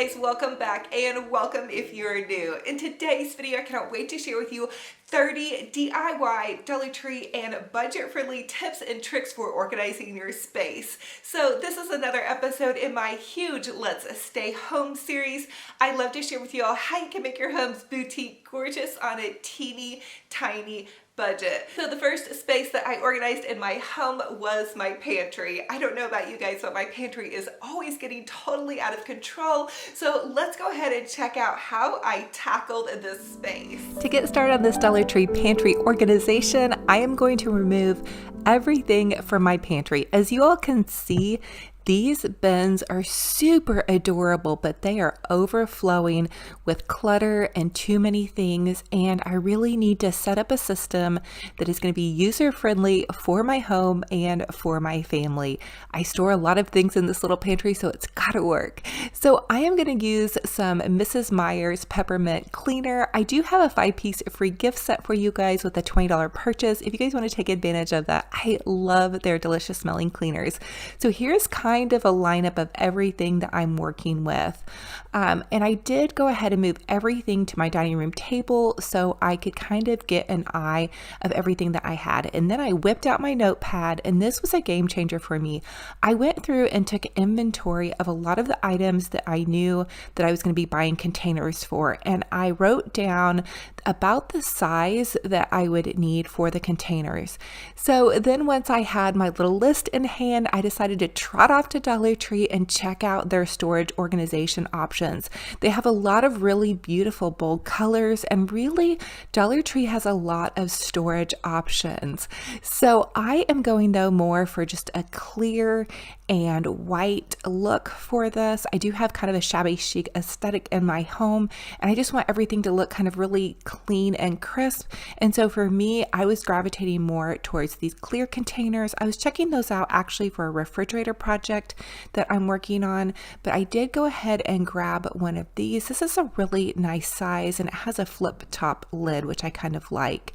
guys, welcome back and welcome if you're new. In today's video, I cannot wait to share with you 30 DIY, Dollar Tree, and budget-friendly tips and tricks for organizing your space. So this is another episode in my huge Let's Stay Home series. I love to share with you all how you can make your homes boutique gorgeous on a teeny tiny budget. So the first space that I organized in my home was my pantry. I don't know about you guys, but my pantry is always getting totally out of control. So let's go ahead and check out how I tackled this space. To get started on this Dollar Tree pantry organization, I am going to remove everything from my pantry. As you all can see, these bins are super adorable, but they are overflowing with clutter and too many things, and I really need to set up a system that is going to be user-friendly for my home and for my family. I store a lot of things in this little pantry, so it's got to work. So I am going to use some Mrs. Meyer's peppermint cleaner. I do have a 5-piece free gift set for you guys with a $20 purchase. If you guys want to take advantage of that, I love their delicious smelling cleaners. So here's kind of a lineup of everything that I'm working with. And I did go ahead and move everything to my dining room table so I could kind of get an eye of everything that I had. And then I whipped out my notepad, and this was a game changer for me. I went through and took inventory of a lot of the items that I knew that I was going to be buying containers for. And I wrote down about the size that I would need for the containers. So then once I had my little list in hand, I decided to trot off to Dollar Tree and check out their storage organization options. They have a lot of really beautiful bold colors, and really Dollar Tree has a lot of storage options. So I am going though more for just a clear and white look for this. I do have kind of a shabby chic aesthetic in my home, and I just want everything to look kind of really clean and crisp. And so for me, I was gravitating more towards these clear containers. I was checking those out actually for a refrigerator project that I'm working on, but I did go ahead and grab one of these. This is a really nice size, and it has a flip top lid, which I kind of like.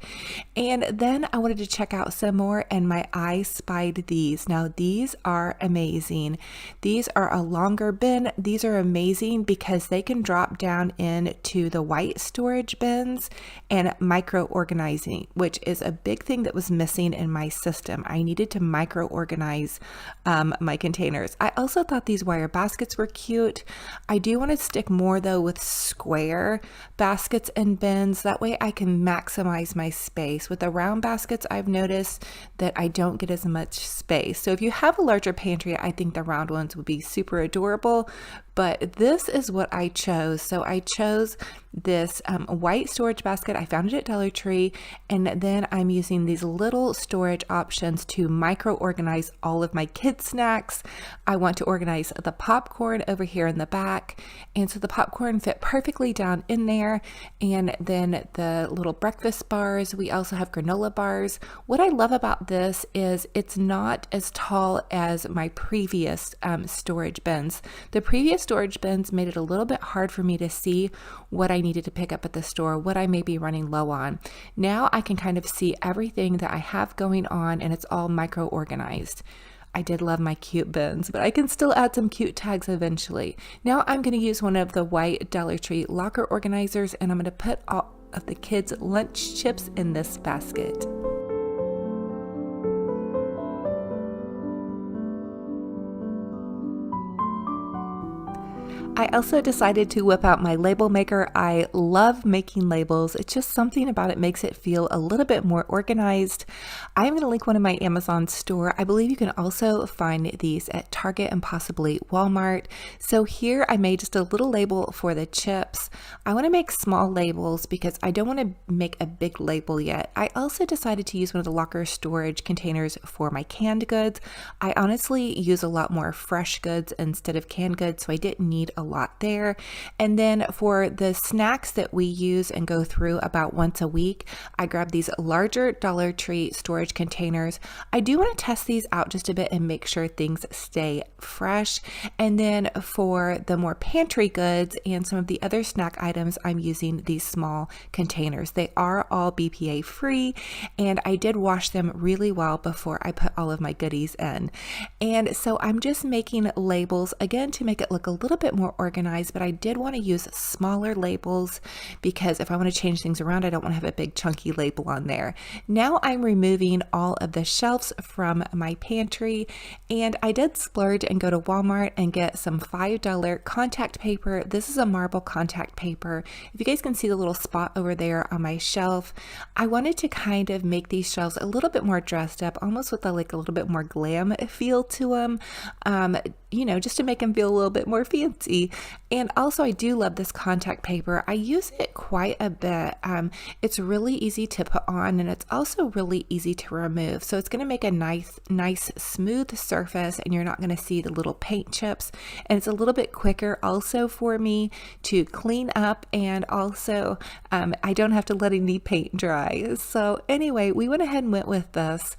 And then I wanted to check out some more, and my eye spied these. Now these are amazing. These are a longer bin. These are amazing because they can drop down into the white storage bins and micro organizing, which is a big thing that was missing in my system. I needed to micro organize my containers. I also thought these wire baskets were cute. I do want to stick more though with square baskets and bins. That way I can maximize my space. With the round baskets, I've noticed that I don't get as much space. So if you have a larger pantry, I think the round ones would be super adorable. But this is what I chose. So I chose this white storage basket. I found it at Dollar Tree. And then I'm using these little storage options to micro organize all of my kids' snacks. I want to organize the popcorn over here in the back. And so the popcorn fit perfectly down in there. And then the little breakfast bars. We also have granola bars. What I love about this is it's not as tall as my previous storage bins. The previous storage bins made it a little bit hard for me to see what I needed to pick up at the store, what I may be running low on. Now I can kind of see everything that I have going on, and it's all micro organized. I did love my cute bins, but I can still add some cute tags eventually. Now I'm going to use one of the white Dollar Tree locker organizers, and I'm going to put all of the kids' lunch chips in this basket. I also decided to whip out my label maker. I love making labels. It's just something about it makes it feel a little bit more organized. I'm going to link one in my Amazon store. I believe you can also find these at Target and possibly Walmart. So here I made just a little label for the chips. I want to make small labels because I don't want to make a big label yet. I also decided to use one of the locker storage containers for my canned goods. I honestly use a lot more fresh goods instead of canned goods, so I didn't need a lot there. And then for the snacks that we use and go through about once a week, I grabbed these larger Dollar Tree storage containers. I do want to test these out just a bit and make sure things stay fresh. And then for the more pantry goods and some of the other snack items, I'm using these small containers. They are all BPA free, and I did wash them really well before I put all of my goodies in. And so I'm just making labels again to make it look a little bit more organized, but I did want to use smaller labels because if I want to change things around, I don't want to have a big chunky label on there. Now I'm removing all of the shelves from my pantry, and I did splurge and go to Walmart and get some $5 contact paper. This is a marble contact paper. If you guys can see the little spot over there on my shelf, I wanted to kind of make these shelves a little bit more dressed up, almost with a little bit more glam feel to them, just to make them feel a little bit more fancy. And also, I do love this contact paper. I use it quite a bit. It's really easy to put on, and it's also really easy to remove. So it's going to make a nice smooth surface, and you're not going to see the little paint chips. And it's a little bit quicker also for me to clean up, and also I don't have to let any paint dry. So anyway, we went ahead and went with this,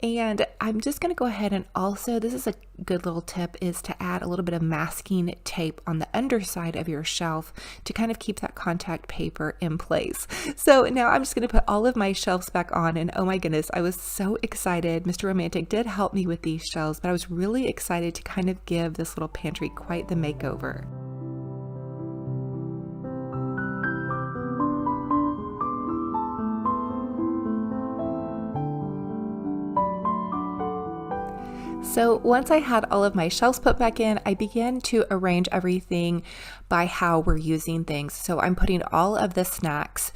and I'm just going to go ahead and also, this is a good little tip, is to add a little bit of masking tape on the underside of your shelf to kind of keep that contact paper in place. So now I'm just going to put all of my shelves back on, and oh my goodness, I was so excited. Mr. Romantic did help me with these shelves, but I was really excited to kind of give this little pantry quite the makeover. So once I had all of my shelves put back in, I began to arrange everything by how we're using things. So I'm putting all of the snacks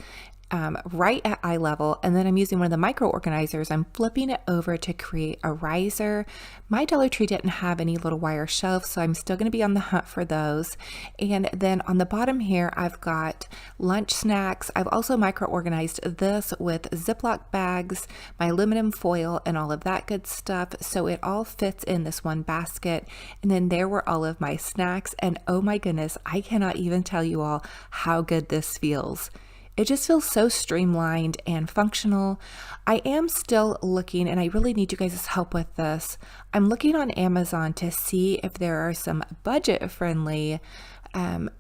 right at eye level, and then I'm using one of the micro organizers. I'm flipping it over to create a riser. My Dollar Tree didn't have any little wire shelves, so I'm still going to be on the hunt for those. And then on the bottom here, I've got lunch snacks. I've also micro organized this with Ziploc bags, my aluminum foil, and all of that good stuff, so it all fits in this one basket. And then there were all of my snacks, and oh my goodness, I cannot even tell you all how good this feels. It just feels so streamlined and functional. I am still looking, and I really need you guys' help with this. I'm looking on Amazon to see if there are some budget-friendly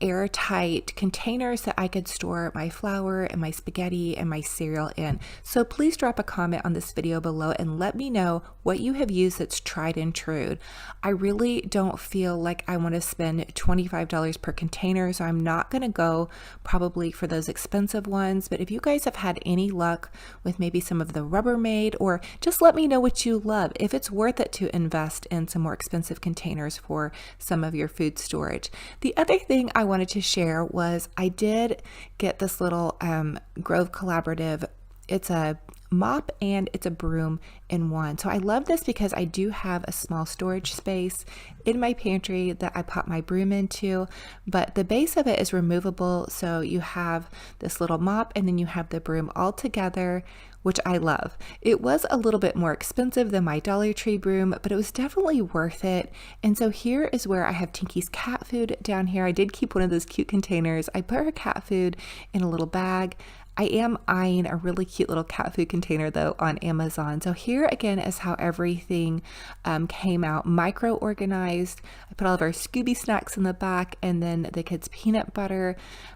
airtight containers that I could store my flour and my spaghetti and my cereal in. So please drop a comment on this video below and let me know what you have used that's tried and true. I really don't feel like I want to spend $25 per container, so I'm not going to go probably for those expensive ones. But if you guys have had any luck with maybe some of the Rubbermaid, or just let me know what you love, if it's worth it to invest in some more expensive containers for some of your food storage. The other thing I wanted to share was I did get this little Grove Collaborative. It's a mop and it's a broom in one. So I love this because I do have a small storage space in my pantry that I pop my broom into, but the base of it is removable. So you have this little mop and then you have the broom all together, which I love. It was a little bit more expensive than my Dollar Tree broom, but it was definitely worth it. And so here is where I have Tinky's cat food down here. I did keep one of those cute containers. I put her cat food in a little bag. I am eyeing a really cute little cat food container though on Amazon. So here again is how everything came out, micro organized. I put all of our Scooby snacks in the back, and then the kids' peanut butter,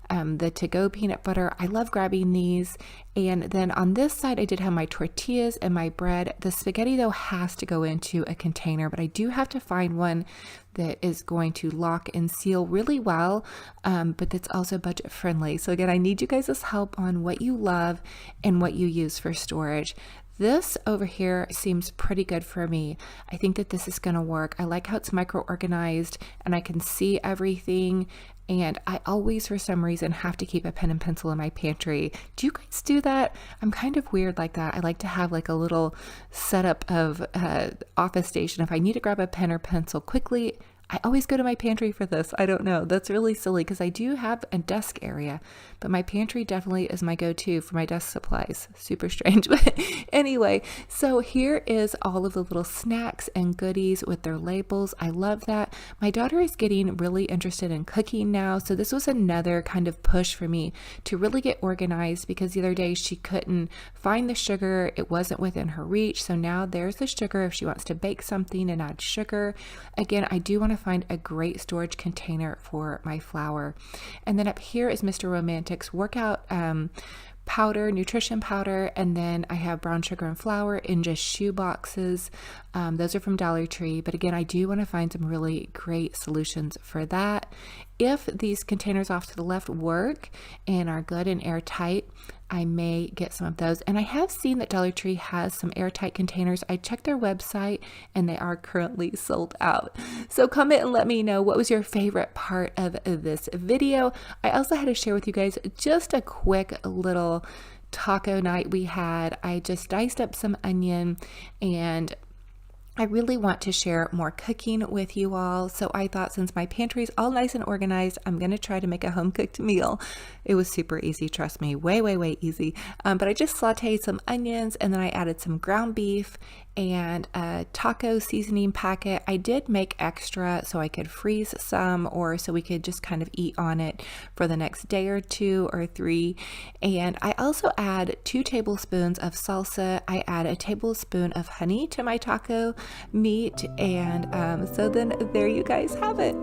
the to-go peanut butter. I love grabbing these. And then on this side, I did have my tortillas and my bread. The spaghetti though has to go into a container, but I do have to find one that is going to lock and seal really well, but that's also budget friendly. So again, I need you guys' help on what you love and what you use for storage. This over here seems pretty good for me. I think that this is going to work. I like how it's micro organized and I can see everything. And I always, for some reason, have to keep a pen and pencil in my pantry. Do you guys do that? I'm kind of weird like that. I like to have like a little setup of office station. If I need to grab a pen or pencil quickly, I always go to my pantry for this. I don't know. That's really silly because I do have a desk area, but my pantry definitely is my go-to for my desk supplies. Super strange. But anyway, so here is all of the little snacks and goodies with their labels. I love that. My daughter is getting really interested in cooking now. So this was another kind of push for me to really get organized, because the other day she couldn't find the sugar. It wasn't within her reach. So now there's the sugar if she wants to bake something and add sugar. Again, I do want to find a great storage container for my flour. And then up here is Mr. Romantic's workout powder, nutrition powder, and then I have brown sugar and flour in just shoe boxes. Those are from Dollar Tree, but again, I do want to find some really great solutions for that. if these containers off to the left work and are good and airtight, I may get some of those. And I have seen that Dollar Tree has some airtight containers. I checked their website and they are currently sold out. So comment and let me know what was your favorite part of this video. I also had to share with you guys just a quick little taco night we had. I just diced up some onion, and I really want to share more cooking with you all. So I thought, since my pantry is all nice and organized, I'm going to try to make a home cooked meal. It was super easy, trust me, way easy. But I just sauteed some onions, and then I added some ground beef and a taco seasoning packet. I did make extra so I could freeze some, or so we could just kind of eat on it for the next day or 2 or 3. And I also add 2 tablespoons of salsa. I add a tablespoon of honey to my taco meat, and so then there you guys have it.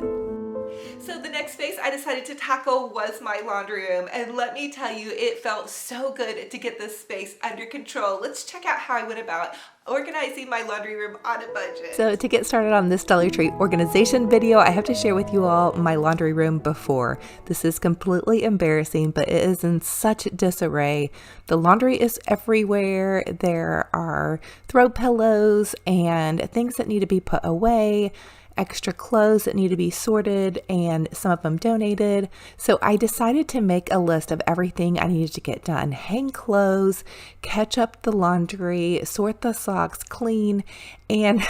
So the next space I decided to tackle was my laundry room, and let me tell you, it felt so good to get this space under control. Let's check out how I went about organizing my laundry room on a budget. So to get started on this Dollar Tree organization video, I have to share with you all my laundry room before. This is completely embarrassing, but it is in such disarray. The laundry is everywhere. There are throw pillows and things that need to be put away, extra clothes that need to be sorted, and some of them donated. So I decided to make a list of everything I needed to get done. Hang clothes, catch up the laundry, sort the socks, clean, and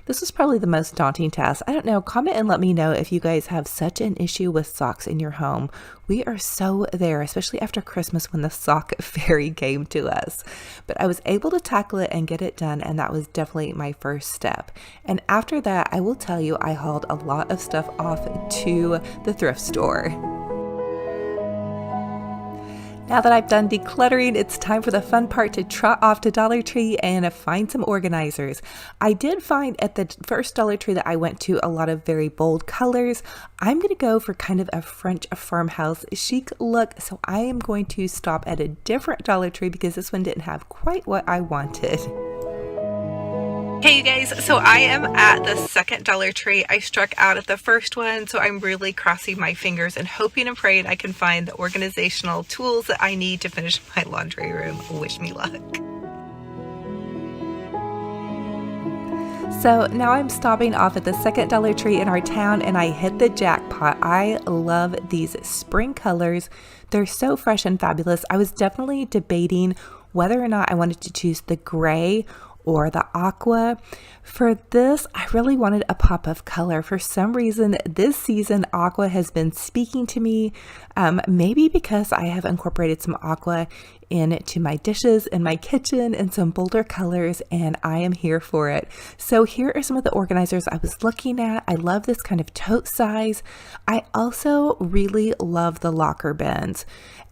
this was probably the most daunting task. I don't know, comment and let me know if you guys have such an issue with socks in your home. We are so there, especially after Christmas when the sock fairy came to us. But I was able to tackle it and get it done, and that was definitely my first step. And after that, I will tell you, I hauled a lot of stuff off to the thrift store. Now that I've done decluttering, it's time for the fun part, to trot off to Dollar Tree and find some organizers. I did find at the first Dollar Tree that I went to a lot of very bold colors. I'm going to go for kind of a French farmhouse chic look, so I am going to stop at a different Dollar Tree because this one didn't have quite what I wanted. Hey you guys, so I am at the second Dollar Tree. I struck out at the first one, so I'm really crossing my fingers and hoping and praying I can find the organizational tools that I need to finish my laundry room. Wish me luck. So now I'm stopping off at the second Dollar Tree in our town, and I hit the jackpot. I love these spring colors. They're so fresh and fabulous. I was definitely debating whether or not I wanted to choose the gray or the aqua. For this, I really wanted a pop of color. For some reason, this season, aqua has been speaking to me. Maybe because I have incorporated some aqua into my dishes in my kitchen and some bolder colors, and I am here for it. So here are some of the organizers I was looking at. I love this kind of tote size. I also really love the locker bins.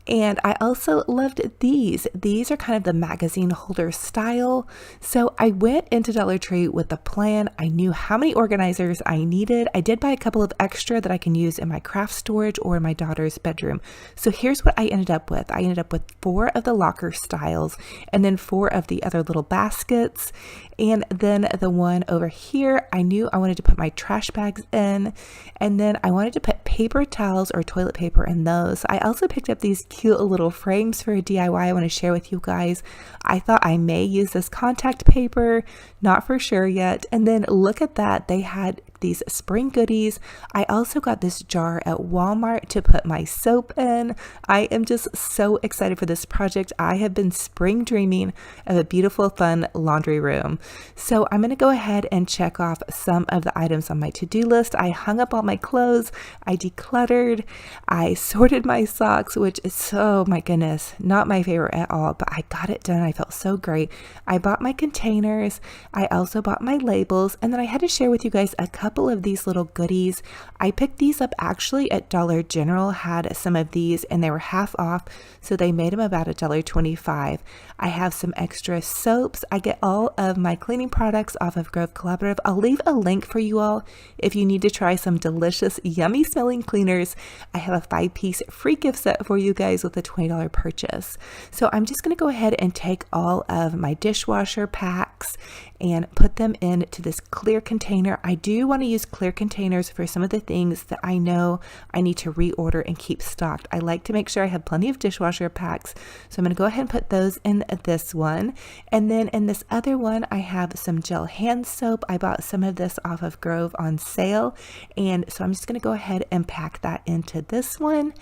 And I also loved these. These are kind of the magazine holder style. So I went into Dollar Tree with a plan. I knew how many organizers I needed. I did buy a couple of extra that I can use in my craft storage or in my daughter's bedroom. So here's what I ended up with. I ended up with 4 of the locker styles, and then 4 of the other little baskets. And then the one over here, I knew I wanted to put my trash bags in, and then I wanted to put paper towels or toilet paper in those. I also picked up these cute little frames for a DIY I want to share with you guys. I thought I may use this contact paper, not for sure yet. And then look at that, they had these spring goodies. I also got this jar at Walmart to put my soap in. I am just so excited for this project. I have been spring dreaming of a beautiful, fun laundry room. So I'm going to go ahead and check off some of the items on my to-do list. I hung up all my clothes. I decluttered. I sorted my socks, which is, oh my goodness, not my favorite at all, but I got it done. I felt so great. I bought my containers. I also bought my labels, and then I had to share with you guys a couple of these little goodies. I picked these up actually at Dollar General, had some of these, and they were half off, so they made them about $1.25. I have some extra soaps. I get all of my cleaning products off of Grove Collaborative. I'll leave a link for you all if you need to try some delicious, yummy smelling cleaners. I have a 5-piece free gift set for you guys with a $20 purchase. So I'm just going to go ahead and take all of my dishwasher pack packs and put them into this clear container. I do want to use clear containers for some of the things that I know I need to reorder and keep stocked. I like to make sure I have plenty of dishwasher packs, so I'm going to go ahead and put those in this one. And then in this other one, I have some gel hand soap. I bought some of this off of Grove on sale, and so I'm just going to go ahead and pack that into this one.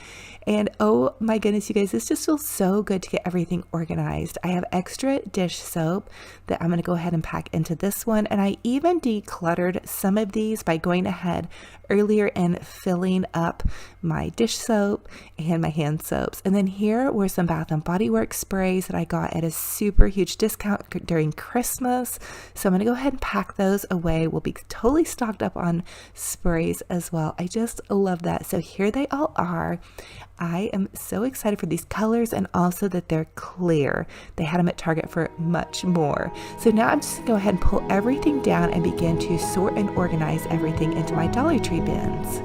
And oh my goodness, you guys, this just feels so good to get everything organized. I have extra dish soap that I'm going to go ahead and pack into this one, and I even decluttered some of these by going ahead earlier and filling up my dish soap and my hand soaps. And then here were some Bath and Body Works sprays that I got at a super huge discount during Christmas, so I'm going to go ahead and pack those away. We'll be totally stocked up on sprays as well. I just love that. So here they all are. I am so excited for these colors, and also that they're clear. They had them at Target for much more. So now I'm just going to go ahead and pull everything down and begin to sort and organize everything into my Dollar Tree bins.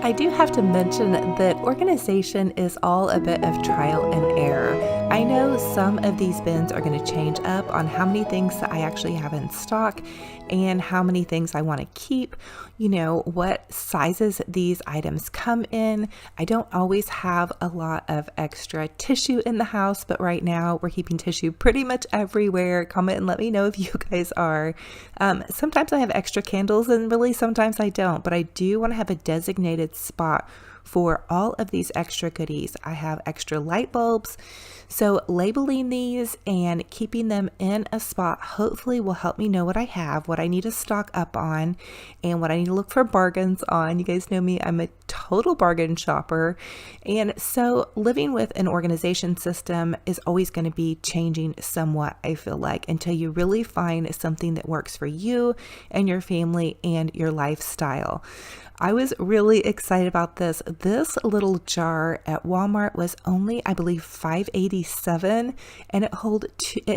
I do have to mention that organization is all a bit of trial and error. I know some of these bins are going to change up on how many things that I actually have in stock and how many things I want to keep, you know, what sizes these items come in. I don't always have a lot of extra tissue in the house, but right now we're keeping tissue pretty much everywhere. Comment and let me know if you guys are. Sometimes I have extra candles, and really sometimes I don't, but I do want to have a designated spot for all of these extra goodies. I have extra light bulbs, so labeling these and keeping them in a spot hopefully will help me know what I have, what I need to stock up on, and what I need to look for bargains on. You guys know me, I'm a total bargain shopper, and so living with an organization system is always going to be changing somewhat, I feel like, until you really find something that works for you and your family and your lifestyle. I was really excited about this. This little jar at Walmart was only, I believe, $5.87, and it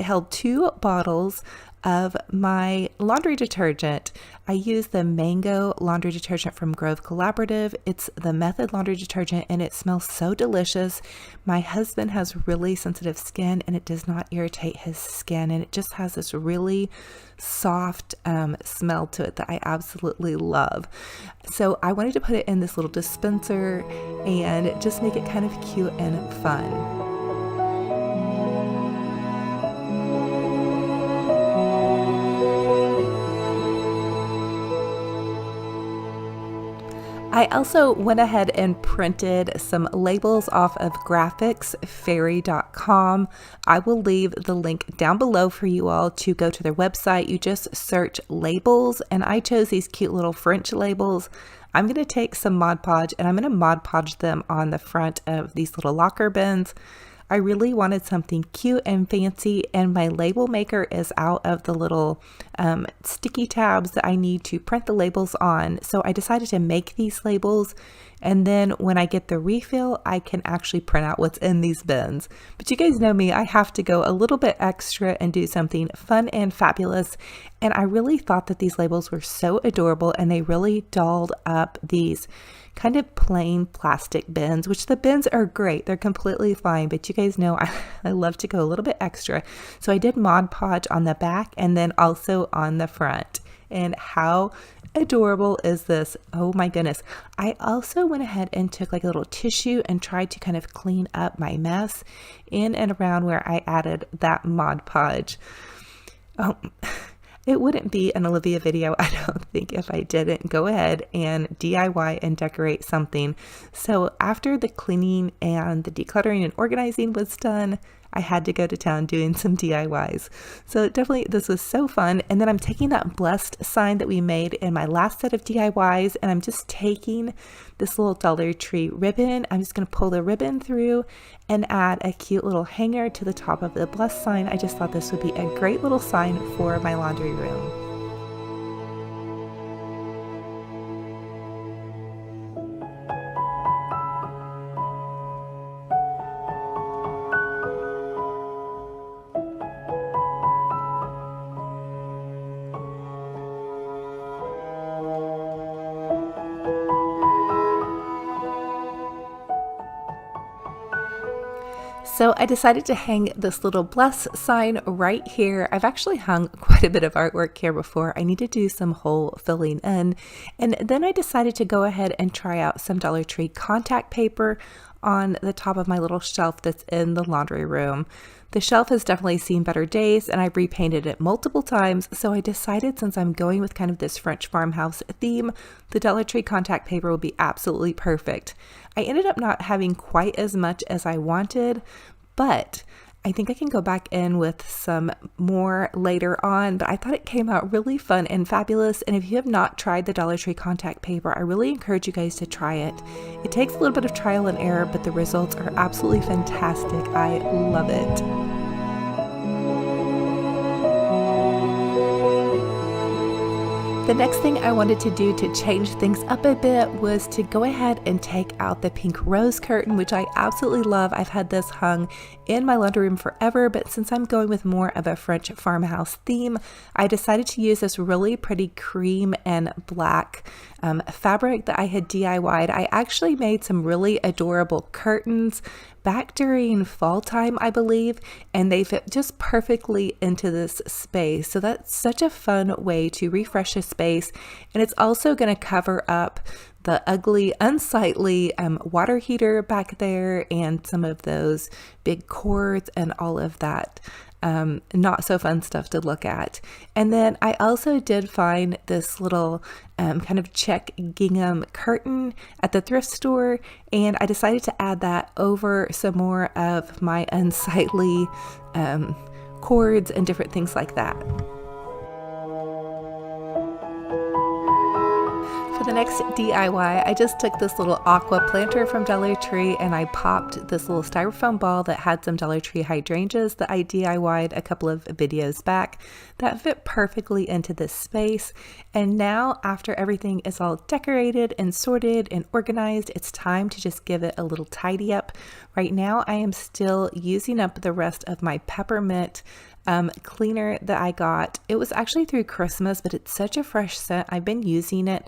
held 2 bottles of my laundry detergent. I use the Mango laundry detergent from Grove Collaborative. It's the Method laundry detergent, and it smells so delicious. My husband has really sensitive skin, and it does not irritate his skin, and it just has this really soft smell to it that I absolutely love. So I wanted to put it in this little dispenser and just make it kind of cute and fun. I also went ahead and printed some labels off of graphicsfairy.com. I will leave the link down below for you all to go to their website. You just search labels, and I chose these cute little French labels. I'm going to take some Mod Podge, and I'm going to Mod Podge them on the front of these little locker bins. I really wanted something cute and fancy, and my label maker is out of the little sticky tabs that I need to print the labels on. So I decided to make these labels, and then when I get the refill, I can actually print out what's in these bins. But you guys know me, I have to go a little bit extra and do something fun and fabulous. And I really thought that these labels were so adorable, and they really dolled up these kind of plain plastic bins, which the bins are great. They're completely fine, but you guys know I love to go a little bit extra. So I did Mod Podge on the back and then also on the front. And how adorable is this? Oh my goodness. I also went ahead and took like a little tissue and tried to kind of clean up my mess in and around where I added that Mod Podge. Oh, it wouldn't be an Olivia video, I don't think, if I didn't go ahead and DIY and decorate something. So after the cleaning and the decluttering and organizing was done, I had to go to town doing some DIYs. So definitely this was so fun. And then I'm taking that blessed sign that we made in my last set of DIYs, and I'm just taking this little Dollar Tree ribbon. I'm just going to pull the ribbon through and add a cute little hanger to the top of the blessed sign. I just thought this would be a great little sign for my laundry room. So I decided to hang this little bless sign right here. I've actually hung quite a bit of artwork here before. I need to do some hole filling in. And then I decided to go ahead and try out some Dollar Tree contact paper on the top of my little shelf that's in the laundry room. The shelf has definitely seen better days and I've repainted it multiple times, so I decided since I'm going with kind of this French farmhouse theme, the Dollar Tree contact paper will be absolutely perfect. I ended up not having quite as much as I wanted, but I think I can go back in with some more later on, but I thought it came out really fun and fabulous. And if you have not tried the Dollar Tree contact paper, I really encourage you guys to try it. It takes a little bit of trial and error, but the results are absolutely fantastic. I love it. The next thing I wanted to do to change things up a bit was to go ahead and take out the pink rose curtain, which I absolutely love. I've had this hung in my laundry room forever, but since I'm going with more of a French farmhouse theme, I decided to use this really pretty cream and black fabric that I had DIY'd. I actually made some really adorable curtains back during fall time, I believe, and they fit just perfectly into this space. So that's such a fun way to refresh a space. And it's also going to cover up the ugly, unsightly water heater back there and some of those big cords and all of that not so fun stuff to look at. And then I also did find this little kind of check gingham curtain at the thrift store, and I decided to add that over some more of my unsightly cords and different things like that. For the next DIY, I just took this little aqua planter from Dollar Tree and I popped this little styrofoam ball that had some Dollar Tree hydrangeas that I DIY'd a couple of videos back that fit perfectly into this space. And now, after everything is all decorated and sorted and organized, it's time to just give it a little tidy up. Right now, I am still using up the rest of my peppermint cleaner that I got. It was actually through Christmas, but it's such a fresh scent. I've been using it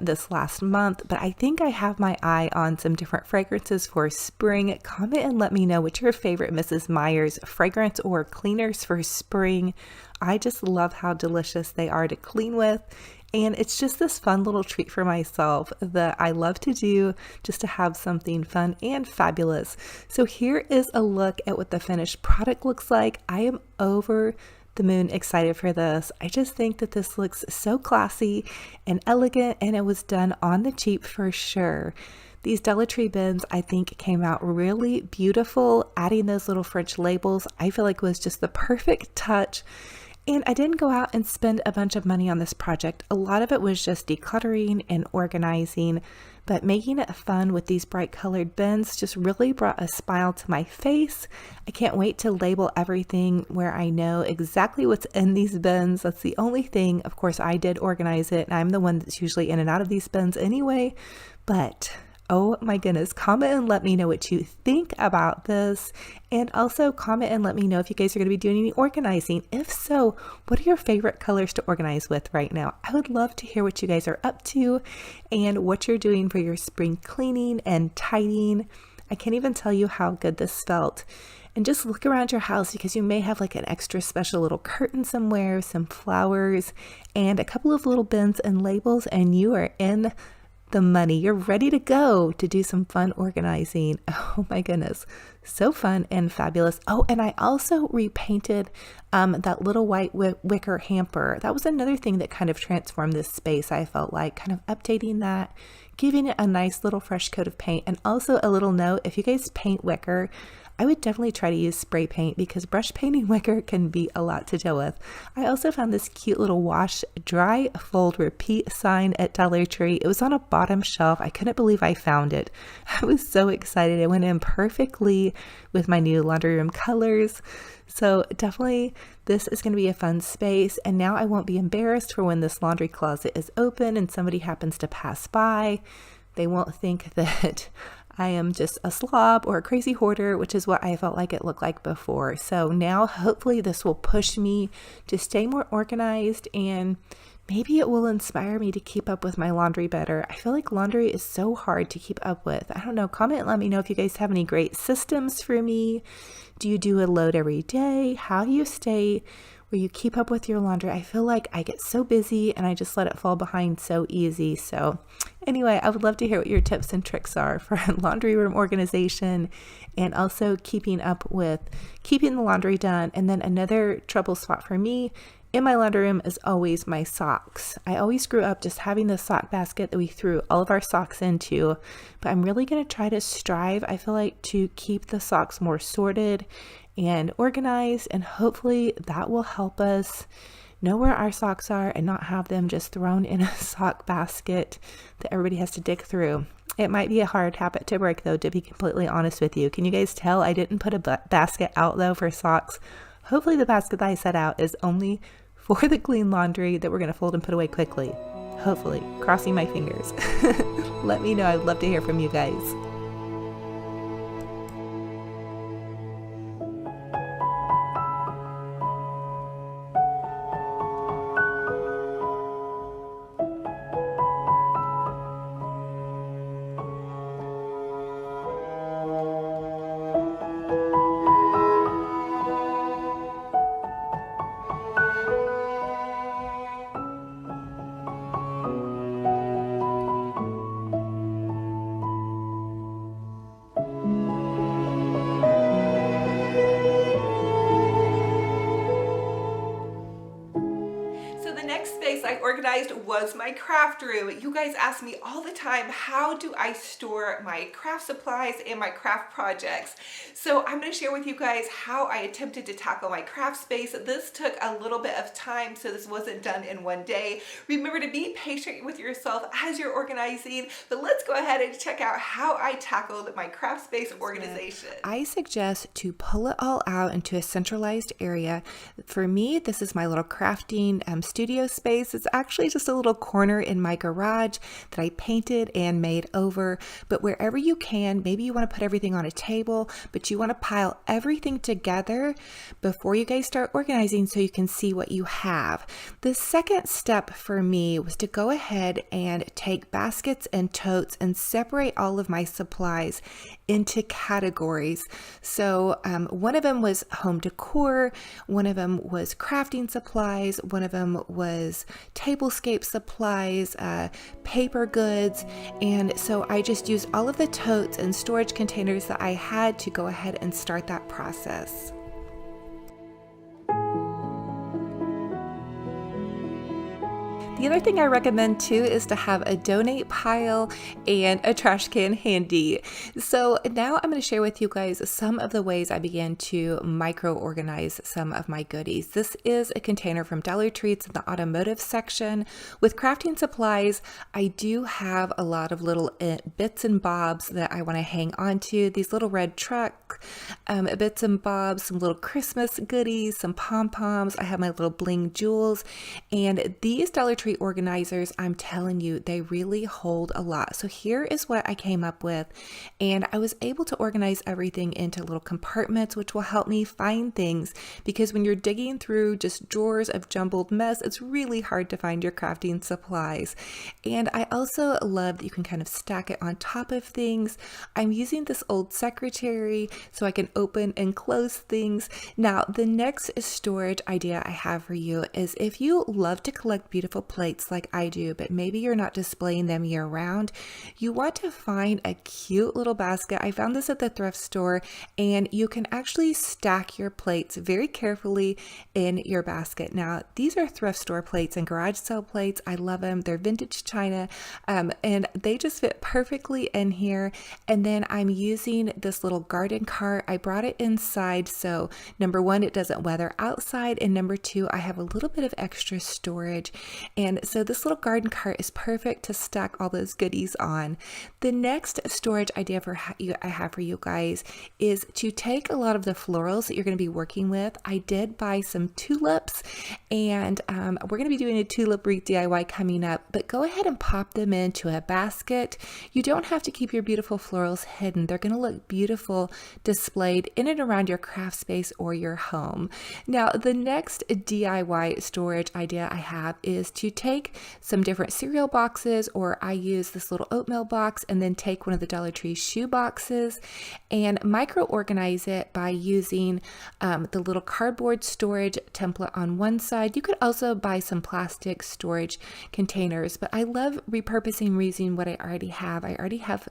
this last month, but I think I have my eye on some different fragrances for spring. Comment and let me know what's your favorite Mrs. Meyer's fragrance or cleaners for spring. I just love how delicious they are to clean with. And it's just this fun little treat for myself that I love to do just to have something fun and fabulous. So here is a look at what the finished product looks like. I am over the moon excited for this. I just think that this looks so classy and elegant, and it was done on the cheap for sure. These Dollar Tree bins, I think, came out really beautiful. Adding those little French labels, I feel like was just the perfect touch. And I didn't go out and spend a bunch of money on this project. A lot of it was just decluttering and organizing, but making it fun with these bright colored bins just really brought a smile to my face. I can't wait to label everything where I know exactly what's in these bins. That's the only thing. Of course, I did organize it, and I'm the one that's usually in and out of these bins anyway, but oh my goodness, comment and let me know what you think about this. And also comment and let me know if you guys are going to be doing any organizing. If so, what are your favorite colors to organize with right now? I would love to hear what you guys are up to and what you're doing for your spring cleaning and tidying. I can't even tell you how good this felt. And just look around your house because you may have like an extra special little curtain somewhere, some flowers, and a couple of little bins and labels, and you are in the money. You're ready to go to do some fun organizing. Oh my goodness, so fun and fabulous. Oh, and I also repainted that little white wicker hamper. That was another thing that kind of transformed this space. I felt like kind of updating that, giving it a nice little fresh coat of paint. And also a little note, if you guys paint wicker, I would definitely try to use spray paint because brush painting wicker can be a lot to deal with. I also found this cute little wash, dry, fold, repeat sign at Dollar Tree. It was on a bottom shelf. I couldn't believe I found it. I was so excited. It went in perfectly with my new laundry room colors. So definitely this is going to be a fun space. And now I won't be embarrassed for when this laundry closet is open and somebody happens to pass by. They won't think that I am just a slob or a crazy hoarder, which is what I felt like it looked like before. So now hopefully this will push me to stay more organized and maybe it will inspire me to keep up with my laundry better. I feel like laundry is so hard to keep up with. I don't know. Comment and let me know if you guys have any great systems for me. Do you do a load every day? How do you stay where you keep up with your laundry? I feel like I get so busy and I just let it fall behind so easy. So anyway, I would love to hear what your tips and tricks are for laundry room organization and also keeping up with keeping the laundry done. And then another trouble spot for me in my laundry room is always my socks. I always grew up just having the sock basket that we threw all of our socks into, but I'm really going to try to strive, I feel like, to keep the socks more sorted and organized, and hopefully that will help us know where our socks are and not have them just thrown in a sock basket that everybody has to dig through. It might be a hard habit to break, though, to be completely honest with you. Can you guys tell I didn't put a basket out, though, for socks? Hopefully the basket that I set out is only for the clean laundry that we're going to fold and put away quickly. Hopefully. Crossing my fingers. Let me know. I'd love to hear from you guys. I organized was my craft room. You guys ask me all the time, how do I store my craft supplies and my craft projects? So I'm going to share with you guys how I attempted to tackle my craft space. This took a little bit of time, so this wasn't done in one day. Remember to be patient with yourself as you're organizing, but let's go ahead and check out how I tackled my craft space organization. I suggest to pull it all out into a centralized area. For me, this is my little crafting studio space. It's actually just a little corner in my garage that I painted and made over. But wherever you can, maybe you want to put everything on a table, but you want to pile everything together before you guys start organizing so you can see what you have. The second step for me was to go ahead and take baskets and totes and separate all of my supplies into categories. So one of them was home decor, one of them was crafting supplies, one of them was tablescape supplies, paper goods, and so I just used all of the totes and storage containers that I had to go ahead and start that process. The other thing I recommend too is to have a donate pile and a trash can handy. So now I'm going to share with you guys some of the ways I began to micro-organize some of my goodies. This is a container from Dollar Tree. It's in the automotive section. With crafting supplies, I do have a lot of little bits and bobs that I want to hang on to. These little red truck bits and bobs, some little Christmas goodies, some pom-poms. I have my little bling jewels, and these Dollar Tree organizers, I'm telling you, they really hold a lot. So here is what I came up with, and I was able to organize everything into little compartments, which will help me find things, because when you're digging through just drawers of jumbled mess, it's really hard to find your crafting supplies. And I also love that you can kind of stack it on top of things. I'm using this old secretary so I can open and close things. Now, the next storage idea I have for you is if you love to collect beautiful plates like I do, but maybe you're not displaying them year round, you want to find a cute little basket. I found this at the thrift store, and you can actually stack your plates very carefully in your basket. Now, these are thrift store plates and garage sale plates. I love them. They're vintage china, and they just fit perfectly in here. And then I'm using this little garden cart. I brought it inside, so number one, it doesn't weather outside, and number two, I have a little bit of extra storage. And so this little garden cart is perfect to stack all those goodies on. The next storage idea I have for you guys is to take a lot of the florals that you're going to be working with. I did buy some tulips, and we're going to be doing a tulip wreath DIY coming up, but go ahead and pop them into a basket. You don't have to keep your beautiful florals hidden. They're going to look beautiful displayed in and around your craft space or your home. Now, the next DIY storage idea I have is to take some different cereal boxes, or I use this little oatmeal box, and then take one of the Dollar Tree shoe boxes and micro organize it by using the little cardboard storage template on one side. You could also buy some plastic storage containers, but I love repurposing, reusing what I already have. I already have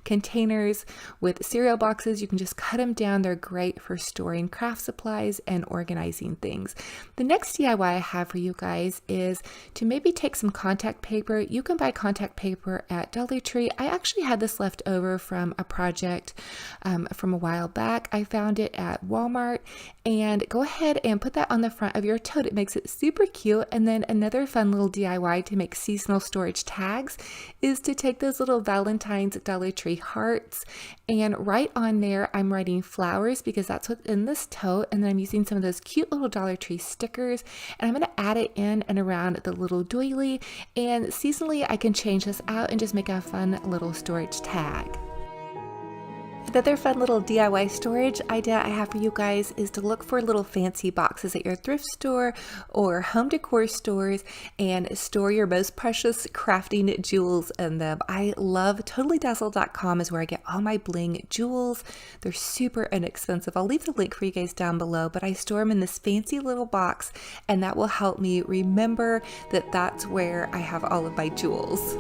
containers with cereal boxes. You can just cut them down. They're great for storing craft supplies and organizing things. The next DIY I have for you guys is to maybe take some contact paper. You can buy contact paper at Dollar Tree. I actually had this left over from a project from a while back. I found it at Walmart, and go ahead and put that on the front of your tote. It makes it super cute. And then another fun little DIY to make seasonal storage tags is to take those little Valentine's Dollar Tree hearts, and right on there I'm writing flowers because that's what's in this tote, and then I'm using some of those cute little Dollar Tree stickers, and I'm going to add it in and around the little doily, and seasonally I can change this out and just make a fun little storage tag. Another fun little DIY storage idea I have for you guys is to look for little fancy boxes at your thrift store or home decor stores and store your most precious crafting jewels in them. I love totallydazzle.com is where I get all my bling jewels. They're super inexpensive. I'll leave the link for you guys down below, but I store them in this fancy little box, and that will help me remember that that's where I have all of my jewels.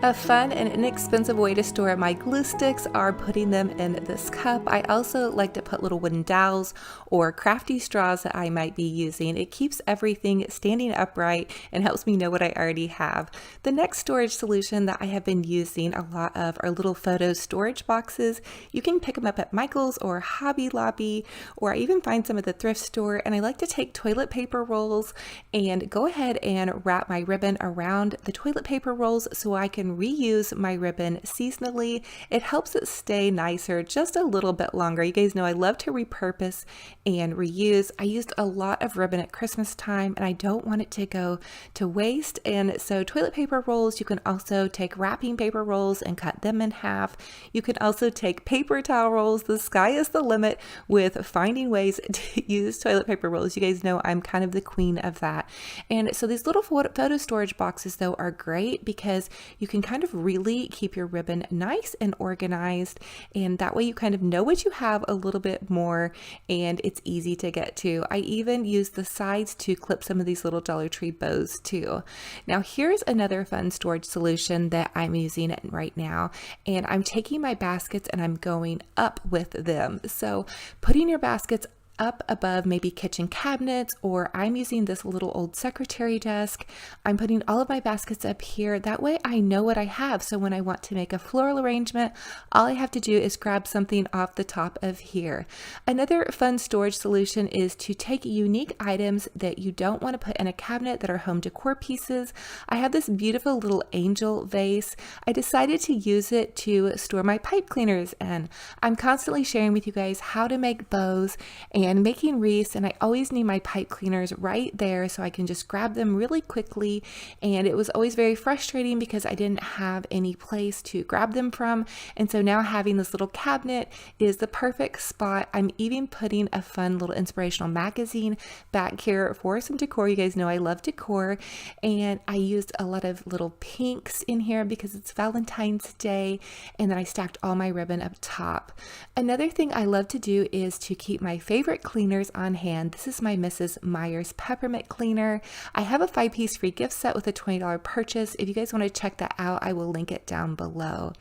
A fun and inexpensive way to store my glue sticks are putting them in this cup. I also like to put little wooden dowels or crafty straws that I might be using. It keeps everything standing upright and helps me know what I already have. The next storage solution that I have been using a lot of are little photo storage boxes. You can pick them up at Michael's or Hobby Lobby, or I even find some at the thrift store, and I like to take toilet paper rolls and go ahead and wrap my ribbon around the toilet paper rolls so I can reuse my ribbon seasonally. It helps it stay nicer just a little bit longer. You guys know I love to repurpose and reuse. I used a lot of ribbon at Christmas time, and I don't want it to go to waste. And so toilet paper rolls, you can also take wrapping paper rolls and cut them in half. You can also take paper towel rolls. The sky is the limit with finding ways to use toilet paper rolls. You guys know I'm kind of the queen of that. And so these little photo storage boxes though are great because you can kind of really keep your ribbon nice and organized, and that way you kind of know what you have a little bit more, and it's easy to get to. I even use the sides to clip some of these little Dollar Tree bows too. Now here's another fun storage solution that I'm using right now, and I'm taking my baskets and I'm going up with them. So putting your baskets up above maybe kitchen cabinets, or I'm using this little old secretary desk. I'm putting all of my baskets up here. That way I know what I have. So when I want to make a floral arrangement, all I have to do is grab something off the top of here. Another fun storage solution is to take unique items that you don't want to put in a cabinet that are home decor pieces. I have this beautiful little angel vase. I decided to use it to store my pipe cleaners in. I'm constantly sharing with you guys how to make bows and making wreaths, and I always need my pipe cleaners right there so I can just grab them really quickly, and it was always very frustrating because I didn't have any place to grab them from. And so now having this little cabinet is the perfect spot. I'm even putting a fun little inspirational magazine back here for some decor. You guys know I love decor, and I used a lot of little pinks in here because it's Valentine's Day, and then I stacked all my ribbon up top. Another thing I love to do is to keep my favorite cleaners on hand. This is my Mrs. Meyer's peppermint cleaner. I have a 5-piece free gift set with a $20 purchase. If you guys want to check that out, I will link it down below.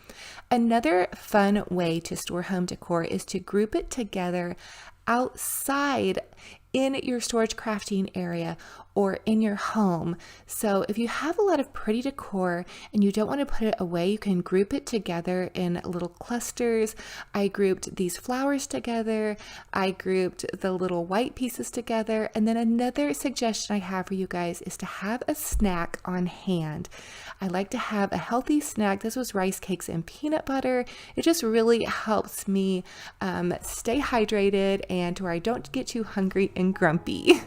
Another fun way to store home decor is to group it together outside in your storage crafting area or in your home. So if you have a lot of pretty decor and you don't want to put it away, you can group it together in little clusters. I grouped these flowers together. I grouped the little white pieces together. And then another suggestion I have for you guys is to have a snack on hand. I like to have a healthy snack. This was rice cakes and peanut butter. It just really helps me stay hydrated and to where I don't get too hungry and grumpy.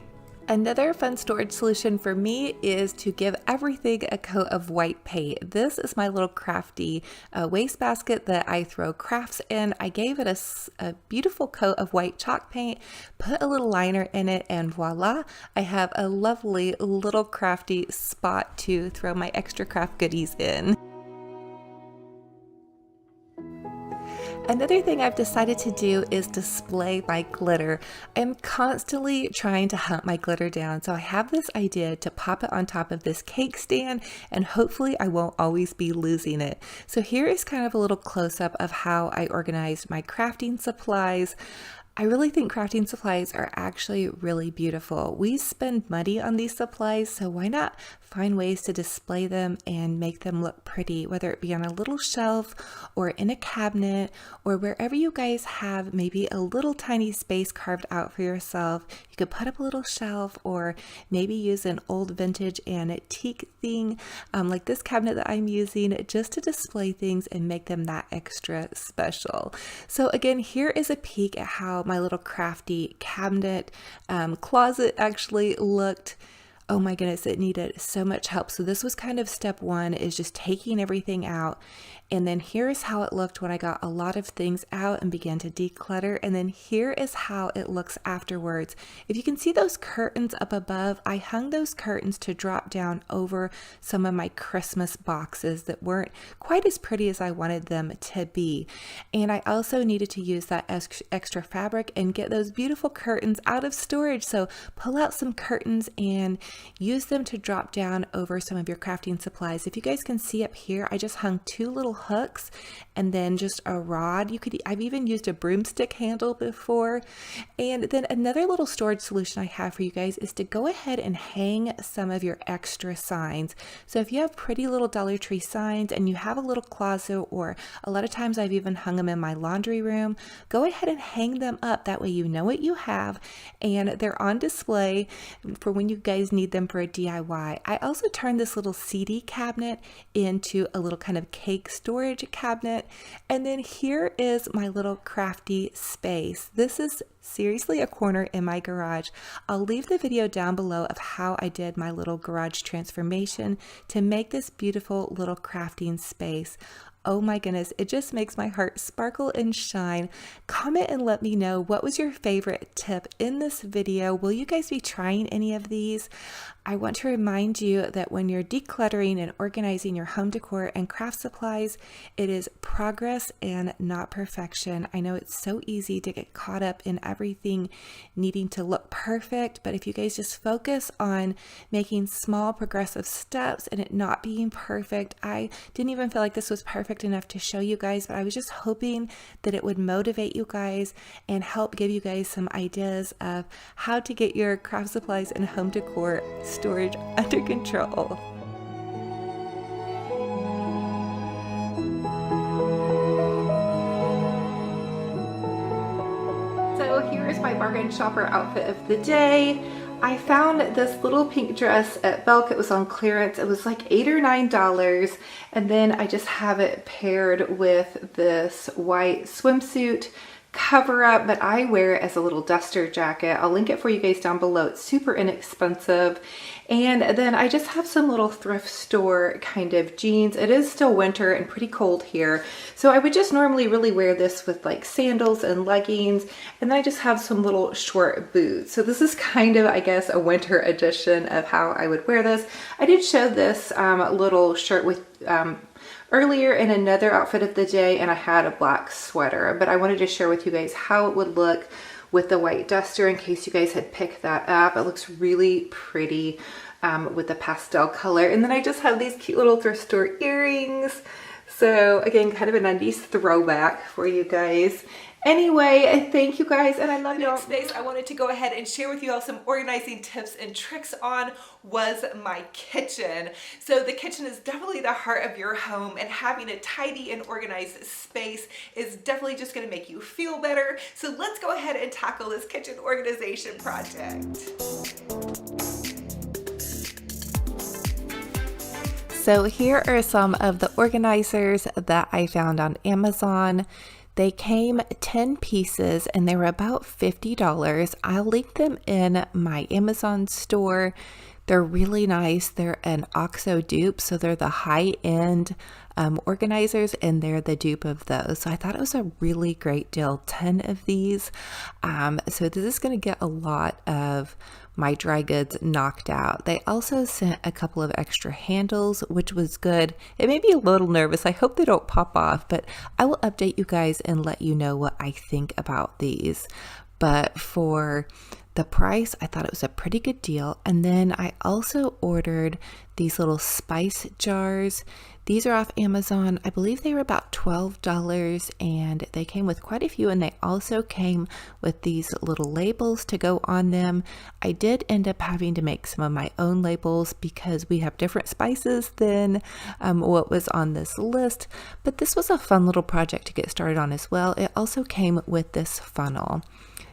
Another fun storage solution for me is to give everything a coat of white paint. This is my little crafty wastebasket that I throw crafts in. I gave it a beautiful coat of white chalk paint, put a little liner in it, and voila, I have a lovely little crafty spot to throw my extra craft goodies in. Another thing I've decided to do is display my glitter. I'm constantly trying to hunt my glitter down, so I have this idea to pop it on top of this cake stand, and hopefully I won't always be losing it. So here is kind of a little close-up of how I organized my crafting supplies. I really think crafting supplies are actually really beautiful. We spend money on these supplies, so why not find ways to display them and make them look pretty, whether it be on a little shelf or in a cabinet or wherever you guys have maybe a little tiny space carved out for yourself. You could put up a little shelf or maybe use an old vintage antique thing like this cabinet that I'm using just to display things and make them that extra special. So again, here is a peek at how my little crafty cabinet closet actually looked. Oh my goodness, it needed so much help. So this was kind of step one, is just taking everything out. And then here's how it looked when I got a lot of things out and began to declutter. And then here is how it looks afterwards. If you can see those curtains up above, I hung those curtains to drop down over some of my Christmas boxes that weren't quite as pretty as I wanted them to be. And I also needed to use that extra fabric and get those beautiful curtains out of storage. So pull out some curtains and use them to drop down over some of your crafting supplies. If you guys can see up here, I just hung two little hooks and then just a rod. I've even used a broomstick handle before. And then another little storage solution I have for you guys is to go ahead and hang some of your extra signs. So if you have pretty little Dollar Tree signs and you have a little closet, or a lot of times I've even hung them in my laundry room, go ahead and hang them up. That way you know what you have and they're on display for when you guys need them for a DIY. I also turned this little CD cabinet into a little kind of cake storage cabinet. And then here is my little crafty space. This is seriously a corner in my garage. I'll leave the video down below of how I did my little garage transformation to make this beautiful little crafting space. Oh my goodness, it just makes my heart sparkle and shine. Comment and let me know, what was your favorite tip in this video? Will you guys be trying any of these? I want to remind you that when you're decluttering and organizing your home decor and craft supplies, it is progress and not perfection. I know it's so easy to get caught up in everything needing to look perfect, but if you guys just focus on making small progressive steps and it not being perfect, I didn't even feel like this was perfect enough to show you guys, but I was just hoping that it would motivate you guys and help give you guys some ideas of how to get your craft supplies and home decor storage under control. So here is my bargain shopper outfit of the day. I found this little pink dress at Belk. It was on clearance. It was like $8 or $9. And then I just have it paired with this white swimsuit cover up, but I wear it as a little duster jacket. I'll link it for you guys down below. It's super inexpensive. And then I just have some little thrift store kind of jeans. It is still winter and pretty cold here, so I would just normally really wear this with like sandals and leggings, and then I just have some little short boots. So this is kind of, I guess, a winter edition of how I would wear this. I did show this little shirt with earlier in another outfit of the day, and I had a black sweater, but I wanted to share with you guys how it would look with the white duster in case you guys had picked that up. It looks really pretty with the pastel color. And then I just have these cute little thrift store earrings. So again, kind of a 90s throwback for you guys. Anyway, thank you guys, and I love you all. Next space I wanted to go ahead and share with you all some organizing tips and tricks on was my kitchen. So the kitchen is definitely the heart of your home, and having a tidy and organized space is definitely just going to make you feel better. So let's go ahead and tackle this kitchen organization project. So here are some of the organizers that I found on Amazon. They came 10 pieces and they were about $50. I'll link them in my Amazon store. They're really nice. They're an OXO dupe, so they're the high-end organizers, and they're the dupe of those. So I thought it was a really great deal, 10 of these. So this is going to get a lot of my dry goods knocked out. They also sent a couple of extra handles, which was good. It made me a little nervous. I hope they don't pop off, but I will update you guys and let you know what I think about these. But for the price, I thought it was a pretty good deal. And then I also ordered these little spice jars. These are off Amazon. I believe they were about $12 and they came with quite a few, and they also came with these little labels to go on them. I did end up having to make some of my own labels because we have different spices than what was on this list, but this was a fun little project to get started on as well. It also came with this funnel.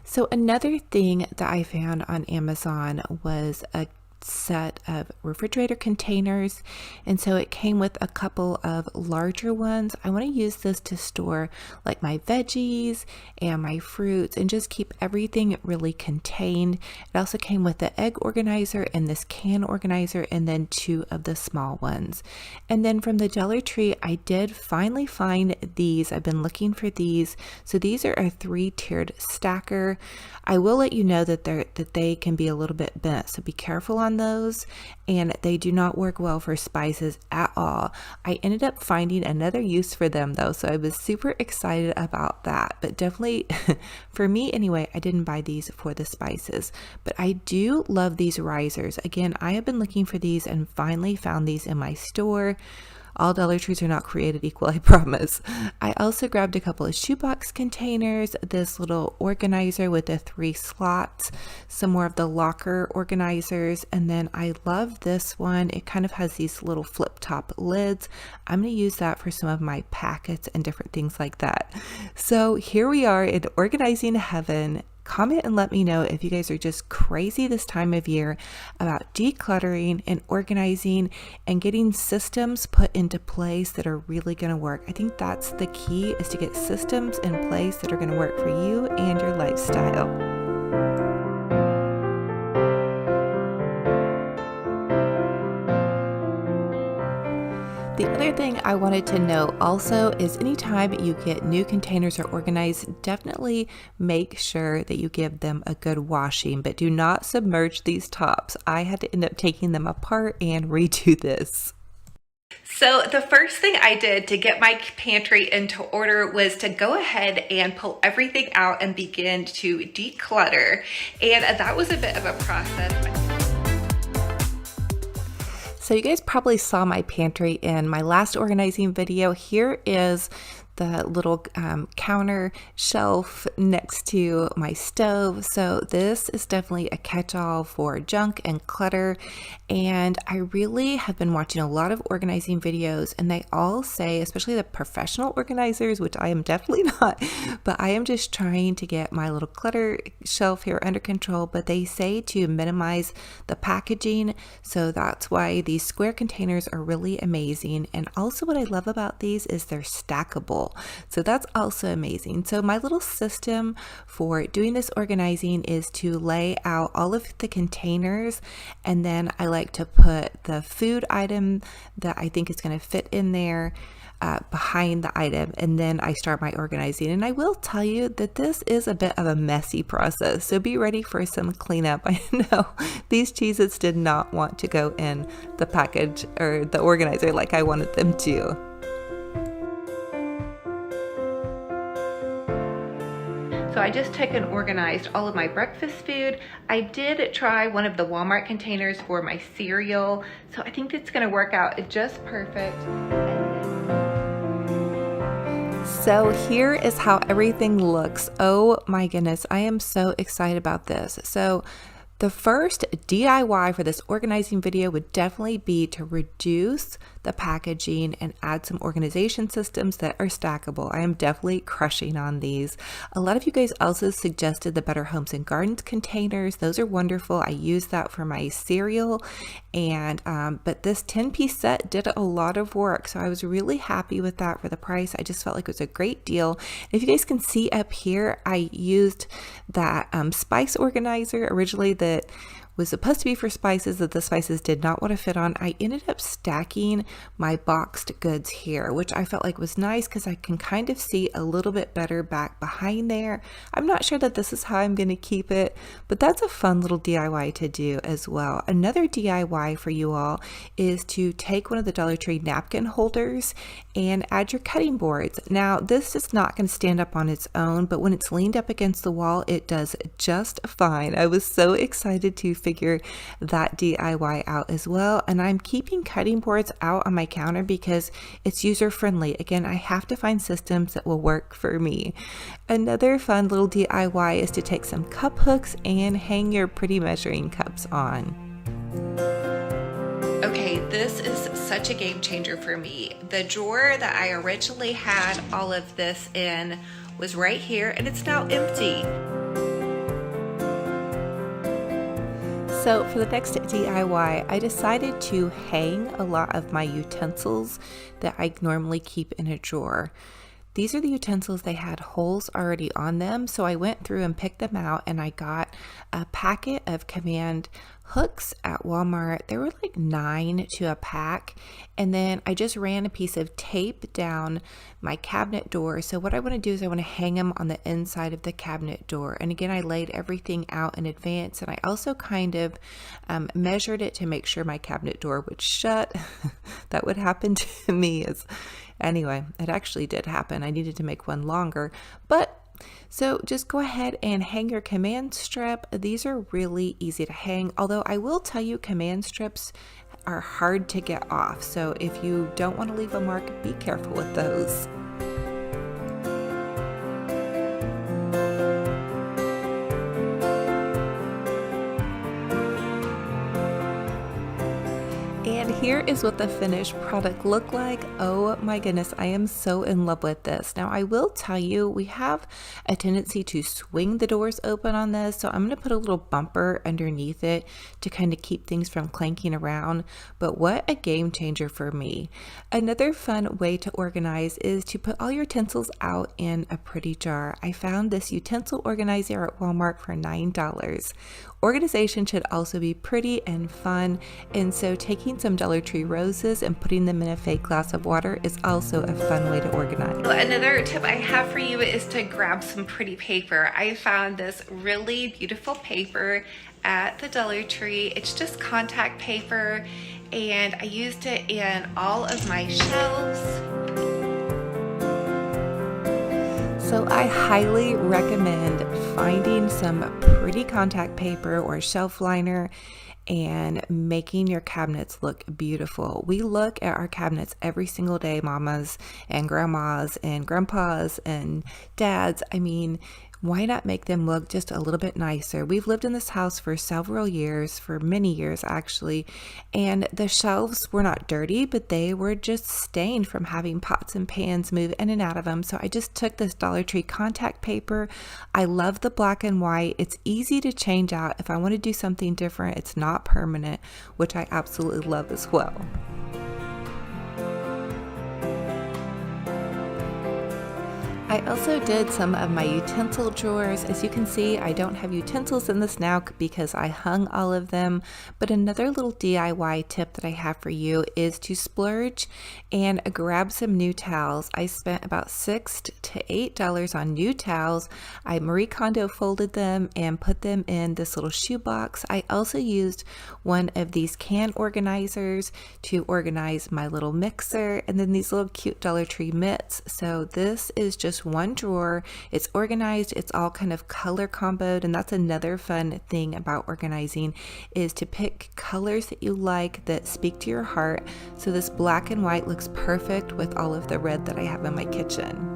So another thing that I found on Amazon was a set of refrigerator containers, and so it came with a couple of larger ones. I want to use this to store like my veggies and my fruits and just keep everything really contained. It also came with the egg organizer and this can organizer, and then 2 of the small ones. And then from the Dollar Tree, I did finally find these. I've been looking for these. So these are a 3-tiered stacker. I will let you know that they can be a little bit bent, so be careful on those, and they do not work well for spices at all. I ended up finding another use for them though, so I was super excited about that. But definitely for me anyway, I didn't buy these for the spices, but I do love these risers. Again, I have been looking for these and finally found these in my store. All Dollar Trees are not created equal, I promise. I also grabbed a couple of shoebox containers, this little organizer with the 3 slots, some more of the locker organizers, and then I love this one. It kind of has these little flip top lids. I'm going to use that for some of my packets and different things like that. So here we are in organizing heaven. Comment and let me know if you guys are just crazy this time of year about decluttering and organizing and getting systems put into place that are really going to work. I think that's the key, is to get systems in place that are going to work for you and your lifestyle. The other thing I wanted to know also is anytime you get new containers or organized, definitely make sure that you give them a good washing, but do not submerge these tops. I had to end up taking them apart and redo this. So the first thing I did to get my pantry into order was to go ahead and pull everything out and begin to declutter. And that was a bit of a process. So you guys probably saw my pantry in my last organizing video. Here is the little counter shelf next to my stove. So this is definitely a catch-all for junk and clutter. And I really have been watching a lot of organizing videos, and they all say, especially the professional organizers, which I am definitely not, but I am just trying to get my little clutter shelf here under control. But they say to minimize the packaging. So that's why these square containers are really amazing. And also what I love about these is they're stackable. So that's also amazing. So my little system for doing this organizing is to lay out all of the containers, and then I like to put the food item that I think is going to fit in there behind the item, and then I start my organizing. And I will tell you that this is a bit of a messy process, so be ready for some cleanup. I know these Cheez-Its did not want to go in the package or the organizer like I wanted them to. So I just took and organized all of my breakfast food. I did try one of the Walmart containers for my cereal, so I think it's gonna work out just perfect. So here is how everything looks. Oh my goodness, I am so excited about this. So the first DIY for this organizing video would definitely be to reduce the packaging and add some organization systems that are stackable. I am definitely crushing on these. A lot of you guys also suggested the Better Homes and Gardens containers. Those are wonderful. I use that for my cereal, and but this 10-piece set did a lot of work, so I was really happy with that for the price. I just felt like it was a great deal. If you guys can see up here, I used that spice organizer originally that was supposed to be for spices that the spices did not want to fit on. I ended up stacking my boxed goods here, which I felt like was nice because I can kind of see a little bit better back behind there. I'm not sure that this is how I'm going to keep it, but that's a fun little DIY to do as well. Another DIY for you all is to take one of the Dollar Tree napkin holders and add your cutting boards. Now, this is not going to stand up on its own, but when it's leaned up against the wall, it does just fine. I was so excited to figure that DIY out as well, and I'm keeping cutting boards out on my counter because it's user friendly. Again, I have to find systems that will work for me. Another fun little DIY is to take some cup hooks and hang your pretty measuring cups on. Okay, this is such a game changer for me. The drawer that I originally had all of this in was right here, and it's now empty. So for the next DIY, I decided to hang a lot of my utensils that I normally keep in a drawer. These are the utensils, they had holes already on them, so I went through and picked them out, and I got a packet of command hooks at Walmart. There were like 9 to a pack, and then I just ran a piece of tape down my cabinet door. So what I want to do is I want to hang them on the inside of the cabinet door, and again I laid everything out in advance, and I also kind of measured it to make sure my cabinet door would shut. That would happen to me anyway, it actually did happen. I needed to make one longer, but so just go ahead and hang your command strip. These are really easy to hang, although I will tell you command strips are hard to get off. So if you don't want to leave a mark, be careful with those. And here is what the finished product looked like. Oh my goodness, I am so in love with this. Now I will tell you, we have a tendency to swing the doors open on this, so I'm going to put a little bumper underneath it to kind of keep things from clanking around. But what a game changer for me. Another fun way to organize is to put all your utensils out in a pretty jar. I found this utensil organizer at Walmart for $9. Organization should also be pretty and fun, and so taking some Dollar Tree roses and putting them in a fake glass of water is also a fun way to organize. Another tip I have for you is to grab some pretty paper. I found this really beautiful paper at the Dollar Tree. It's just contact paper, and I used it in all of my shelves. So I highly recommend finding some pretty contact paper or shelf liner and making your cabinets look beautiful. We look at our cabinets every single day, mamas and grandmas and grandpas and dads. I mean, why not make them look just a little bit nicer? We've lived in this house for several years, for many years actually, and the shelves were not dirty, but they were just stained from having pots and pans move in and out of them. So I just took this Dollar Tree contact paper. I love the black and white. It's easy to change out. If I want to do something different, it's not permanent, which I absolutely love as well. I also did some of my utensil drawers. As you can see, I don't have utensils in this now because I hung all of them, but another little DIY tip that I have for you is to splurge and grab some new towels. I spent about $6 to $8 on new towels. I Marie Kondo folded them and put them in this little shoebox. I also used one of these can organizers to organize my little mixer, and then these little cute Dollar Tree mitts. So this is just one drawer. It's organized, it's all kind of color comboed, and that's another fun thing about organizing is to pick colors that you like that speak to your heart. So this black and white looks perfect with all of the red that I have in my kitchen.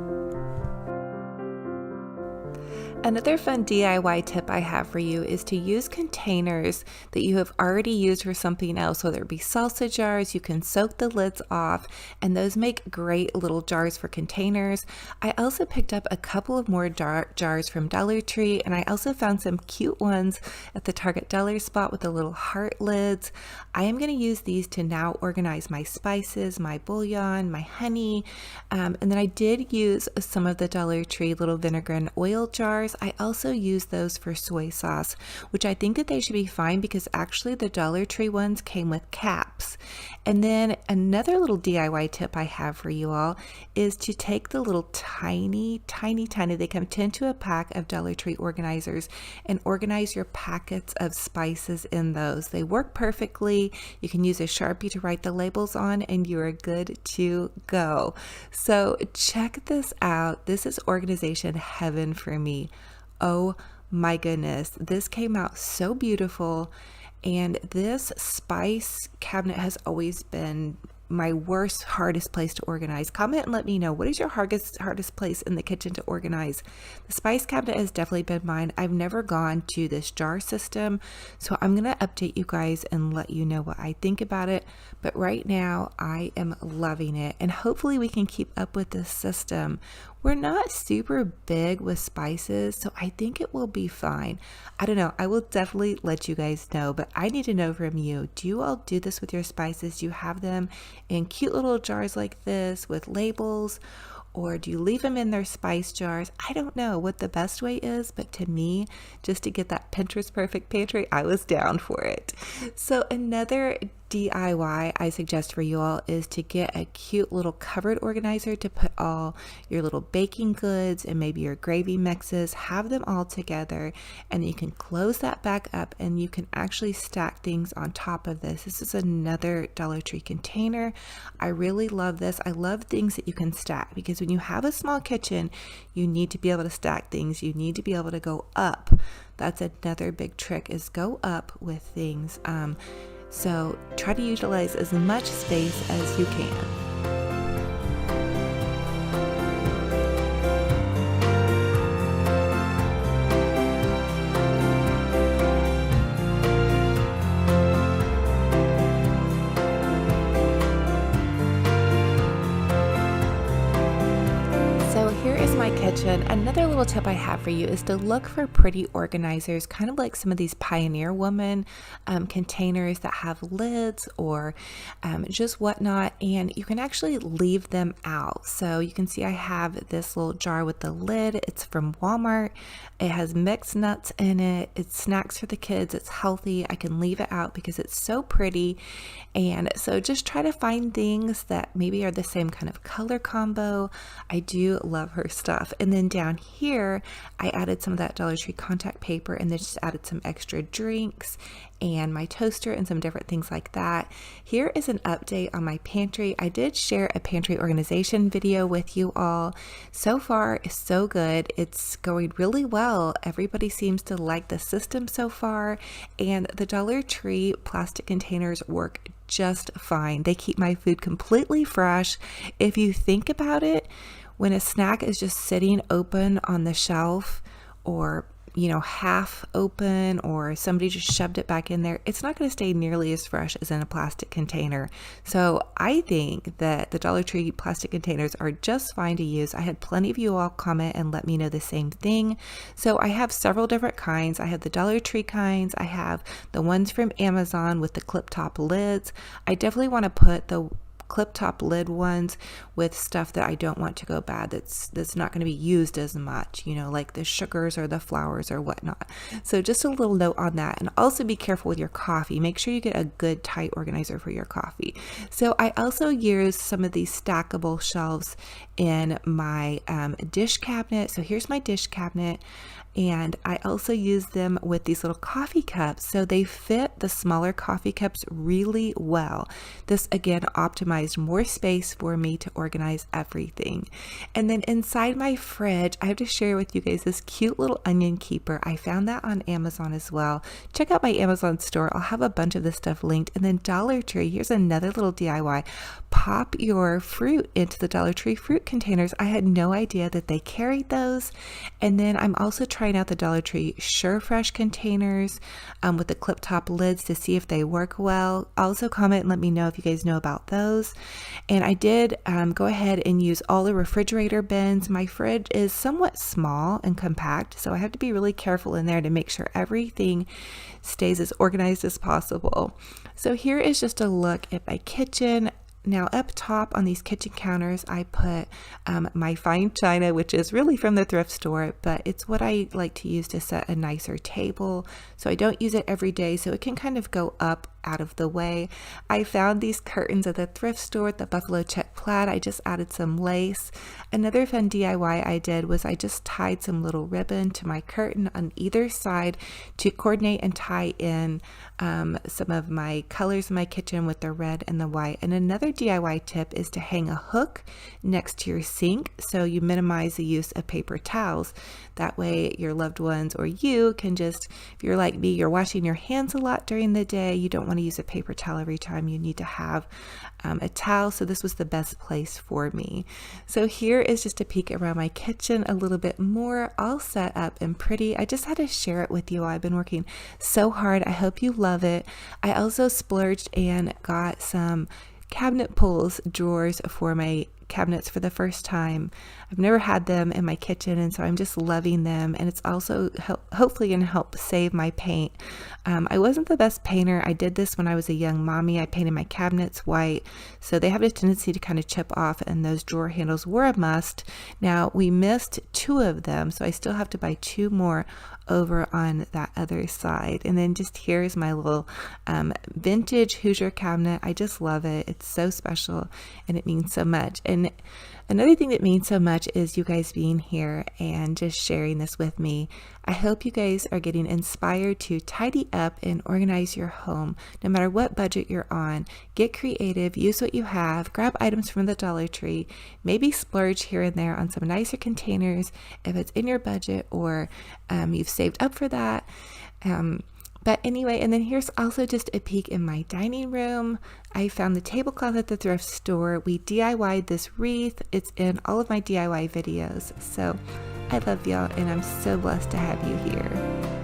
Another fun DIY tip I have for you is to use containers that you have already used for something else, whether it be salsa jars. You can soak the lids off, and those make great little jars for containers. I also picked up a couple of more jars from Dollar Tree, and I also found some cute ones at the Target Dollar Spot with the little heart lids. I am going to use these to now organize my spices, my bouillon, my honey, and then I did use some of the Dollar Tree little vinegar and oil jars. I also use those for soy sauce, which I think that they should be fine because actually the Dollar Tree ones came with caps. And then another little DIY tip I have for you all is to take the little tiny, they come 10 to a pack of Dollar Tree organizers, and organize your packets of spices in those. They work perfectly. You can use a Sharpie to write the labels on, and you are good to go. So check this out. This is organization heaven for me. Oh my goodness, this came out so beautiful. And this spice cabinet has always been my worst, hardest place to organize. Comment and let me know, what is your hardest place in the kitchen to organize? The spice cabinet has definitely been mine. I've never gone to this jar system, so I'm going to update you guys and let you know what I think about it. But right now, I am loving it, and hopefully we can keep up with this system. We're not super big with spices, so I think it will be fine. I don't know. I will definitely let you guys know, but I need to know from you. Do you all do this with your spices? Do you have them in cute little jars like this with labels? Or do you leave them in their spice jars? I don't know what the best way is, but to me, just to get that Pinterest perfect pantry, I was down for it. So another DIY I suggest for you all is to get a cute little cupboard organizer to put all your little baking goods and maybe your gravy mixes, have them all together, and you can close that back up and you can actually stack things on top of this. This is another Dollar Tree container. I really love this. I love things that you can stack because when you have a small kitchen, you need to be able to stack things. You need to be able to go up. That's another big trick, is go up with things. So try to utilize as much space as you can. So here is my kitchen. Another little tip I have for you is to look for pretty organizers, kind of like some of these Pioneer Woman containers that have lids or just whatnot, and you can actually leave them out. So you can see I have this little jar with the lid. It's from Walmart. It has mixed nuts in it. It's snacks for the kids. It's healthy. I can leave it out because it's so pretty. And so just try to find things that maybe are the same kind of color combo. I do love her stuff. And then down here, I added some of that Dollar Tree contact paper and then just added some extra drinks and my toaster and some different things like that. Here is an update on my pantry. I did share a pantry organization video with you all. So far, so good. It's going really well. Everybody seems to like the system so far, and the Dollar Tree plastic containers work just fine. They keep my food completely fresh. If you think about it, when a snack is just sitting open on the shelf, or half open, or somebody just shoved it back in there, it's not going to stay nearly as fresh as in a plastic container. So I think that the Dollar Tree plastic containers are just fine to use. I had plenty of you all comment and let me know the same thing. So I have several different kinds. I have the Dollar Tree kinds. I have the ones from Amazon with the clip top lids. I definitely want to put the clip top lid ones with stuff that I don't want to go bad, that's not going to be used as much, like the sugars or the flours or whatnot. So just a little note on that. And also be careful with your coffee. Make sure you get a good tight organizer for your coffee. So I also used some of these stackable shelves in my dish cabinet. So here's my dish cabinet. And I also use them with these little coffee cups. So they fit the smaller coffee cups really well. This again optimizes minimized more space for me to organize everything. And then inside my fridge, I have to share with you guys this cute little onion keeper. I found that on Amazon as well. Check out my Amazon store. I'll have a bunch of this stuff linked. And then Dollar Tree, here's another little DIY. Pop your fruit into the Dollar Tree fruit containers. I had no idea that they carried those. And then I'm also trying out the Dollar Tree Sure Fresh containers with the clip top lids to see if they work well. Also comment and let me know if you guys know about those. And I did go ahead and use all the refrigerator bins. My fridge is somewhat small and compact, so I have to be really careful in there to make sure everything stays as organized as possible. So here is just a look at my kitchen. Now up top on these kitchen counters, I put my fine china, which is really from the thrift store, but it's what I like to use to set a nicer table. So I don't use it every day, so it can kind of go up out of the way. I found these curtains at the thrift store at the buffalo check plaid. I just added some lace. Another fun DIY I did was I just tied some little ribbon to my curtain on either side to coordinate and tie in some of my colors in my kitchen with the red and the white. And another DIY tip is to hang a hook next to your sink so you minimize the use of paper towels. That way your loved ones or you can just, if you're like me, you're washing your hands a lot during the day, you don't want to use a paper towel every time, you need to have a towel. So this was the best place for me. So here is just a peek around my kitchen a little bit more, all set up and pretty. I just had to share it with you. I've been working so hard. I hope you love it. I also splurged and got some cabinet pulls drawers for my cabinets for the first time. I've never had them in my kitchen, and so I'm just loving them, and it's also hopefully going to help save my paint. I wasn't the best painter. I did this when I was a young mommy. I painted my cabinets white, so they have a tendency to kind of chip off, and those drawer handles were a must. Now we missed 2 of them, so I still have to buy 2 more over on that other side. And then just here's my little vintage Hoosier cabinet. I just love it. It's so special and it means so much. And another thing that means so much is you guys being here and just sharing this with me. I hope you guys are getting inspired to tidy up and organize your home, no matter what budget you're on. Get creative, use what you have, grab items from the Dollar Tree, maybe splurge here and there on some nicer containers if it's in your budget or you've saved up for that. But anyway, and then here's also just a peek in my dining room. I found the tablecloth at the thrift store. We DIY'd this wreath. It's in all of my DIY videos. So I love y'all, and I'm so blessed to have you here.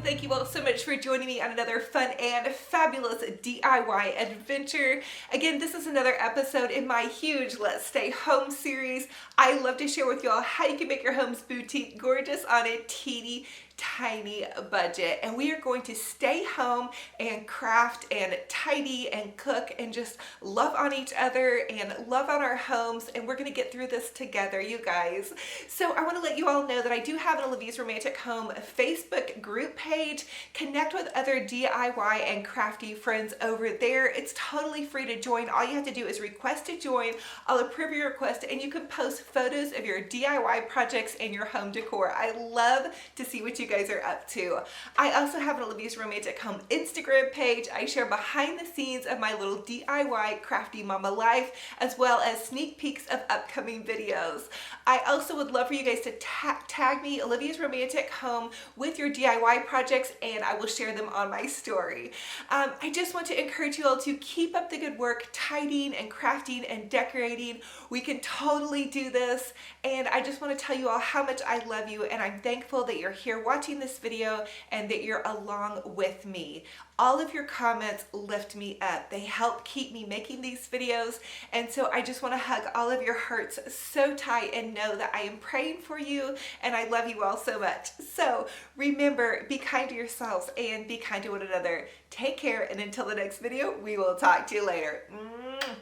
Thank you all so much for joining me on another fun and fabulous DIY adventure. Again, this is another episode in my huge Let's Stay Home series. I love to share with y'all how you can make your homes boutique gorgeous on a teeny tiny budget, and we are going to stay home and craft and tidy and cook and just love on each other and love on our homes, and we're going to get through this together, you guys. So I want to let you all know that I do have an Olivia's Romantic Home Facebook group page. Connect with other DIY and crafty friends over there. It's totally free to join. All you have to do is request to join. I'll approve your request, and you can post photos of your DIY projects and your home decor. I love to see what you guys are up to. I also have an Olivia's Romantic Home Instagram page. I share behind the scenes of my little DIY crafty mama life, as well as sneak peeks of upcoming videos. I also would love for you guys to tag me, Olivia's Romantic Home, with your DIY projects, and I will share them on my story. I just want to encourage you all to keep up the good work tidying and crafting and decorating. We can totally do this, and I just want to tell you all how much I love you, and I'm thankful that you're here watching this video and that you're along with me. All of your comments lift me up. They help keep me making these videos, and so I just want to hug all of your hearts so tight and know that I am praying for you and I love you all so much. So remember, be kind to yourselves and be kind to one another. Take care, and until the next video, we will talk to you later.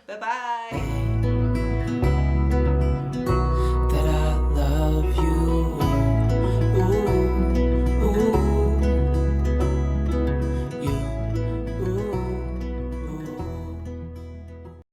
Bye-bye.